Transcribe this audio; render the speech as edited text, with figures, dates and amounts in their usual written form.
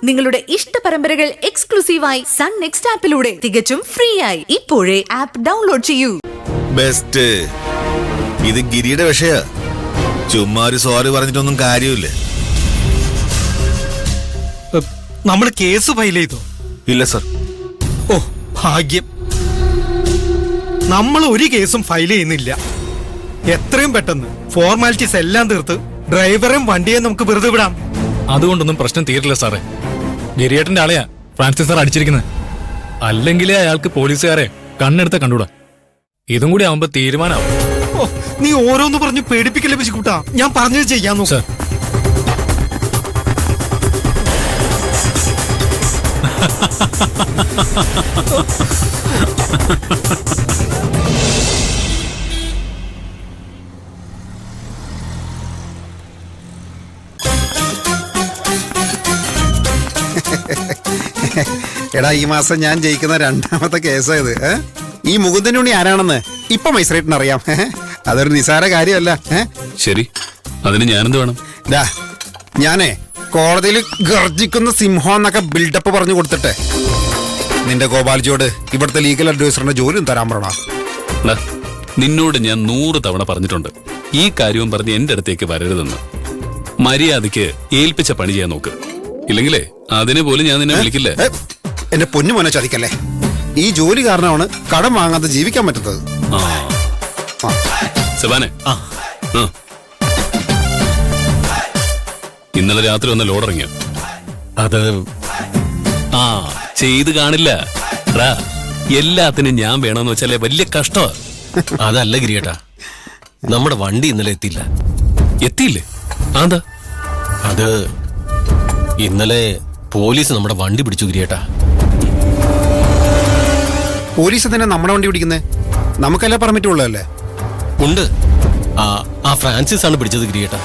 നിങ്ങളുടെ ഇഷ്ട പരമ്പരകൾ എക്സ്ക്ലൂസീവായി സൺ നെക്സ്റ്റ് ആപ്പിലൂടെ തികച്ചും ഫ്രീ ആയി ഇപ്പോഴേ ആപ്പ് ഡൗൺലോഡ് ചെയ്യൂ. ബെസ്റ്റ്. ഇത് ഗിരിയുടെ വിഷയ. ചുമ്മാ ഒരു സോറി പറഞ്ഞിട്ടൊന്നും കാര്യമില്ല. നമ്മൾ കേസ് ഫയൽ ചെയ്തോ? ഇല്ല സർ. ഓ ഭാഗ്യം. നമ്മൾ ഒരു കേസും ഫയൽ ചെയ്യുന്നില്ല. എത്രയും പെട്ടെന്ന് ഫോർമാലിറ്റീസ് എല്ലാം തീർത്ത് ഡ്രൈവറും വണ്ടിയെ നമുക്ക് വെറുതെ വിടാം. അതുകൊണ്ടൊന്നും പ്രശ്നം തീരില്ല സാറേ. ഗിരിയേട്ടന്റെ ആളെയാ ഫ്രാൻസിസ് സാർ അടിച്ചിരിക്കുന്നത്. അല്ലെങ്കിലേ അയാൾക്ക് പോലീസുകാരെ കണ്ണെടുത്ത കണ്ടൂടാ. ഇതും കൂടി ആവുമ്പോ തീരുമാനമാവും. ഓ, നീ ഓരോന്ന് പറഞ്ഞ് പേടിപ്പിക്കല്ലേ ബിശുക്കുട്ടാ. ഞാൻ പറഞ്ഞത് ചെയ്യാൻ നോക്കാം. എടാ, ഈ മാസം ഞാൻ ജയിക്കുന്ന രണ്ടാമത്തെ കേസായത്. ഈ മുകുന്ദനുണ്ണി ആരാണെന്ന് ഇപ്പൊ മൈസ്രേറ്റിന് അറിയാം. അതൊരു നിസാര കാര്യമല്ല. ശരി, അതിന് ഞാനെന്ത് വേണം? ഞാനേ കോടതിയിൽ ഗർജിക്കുന്ന സിംഹം എന്നൊക്കെ ബിൽഡപ്പ് പറഞ്ഞു കൊടുത്തിട്ടെ നിന്റെ ഗോപാൽജിയോട് ഇവിടുത്തെ ലീഗൽ അഡ്വൈസറിന്റെ ജോലിയും തരാൻ പറയണ. നിന്നോട് ഞാൻ 100 തവണ പറഞ്ഞിട്ടുണ്ട് ഈ കാര്യവും പറഞ്ഞ് എന്റെ അടുത്തേക്ക് വരരുതെന്ന്. മര്യാദയ്ക്ക് ഏൽപ്പിച്ച പണി ചെയ്യാൻ നോക്ക്. ഇല്ലെങ്കിലേ അതിനെ പോലും ഞാൻ നിന്നെ വിളിക്കില്ല. എന്റെ പൊന്നു മോനെ ചതിക്കല്ലേ. ഈ ജോലി കാരണമാണ് കടം വാങ്ങാതെ ജീവിക്കാൻ പറ്റുന്നത്. സെബാനെ, ഇന്നലെ രാത്രി വന്ന ലോഡ് ഇറങ്ങിയോ? അത് ചെയ്ത് കാണില്ല. എല്ലാത്തിനും ഞാൻ വേണമെന്ന് വെച്ചാലേ വലിയ കഷ്ടമാ. അതല്ല ഗിരിയേട്ടാ, നമ്മുടെ വണ്ടി ഇന്നലെ എത്തിയില്ല. എത്തിയില്ലേ? അതാ അത് ഇന്നലെ പോലീസ് നമ്മുടെ വണ്ടി പിടിച്ചു ഗിരിയേട്ടാ. പോലീസ് തന്നെ നമ്മുടെ വണ്ടി പിടിക്കുന്നേ? നമുക്കല്ലേ പെർമിറ്റ് ഉള്ളതല്ലേ? ഉണ്ട്. ആ ഫ്രാൻസിസ് ആണ് പിടിച്ചത് ഗിരിയേട്ടാ.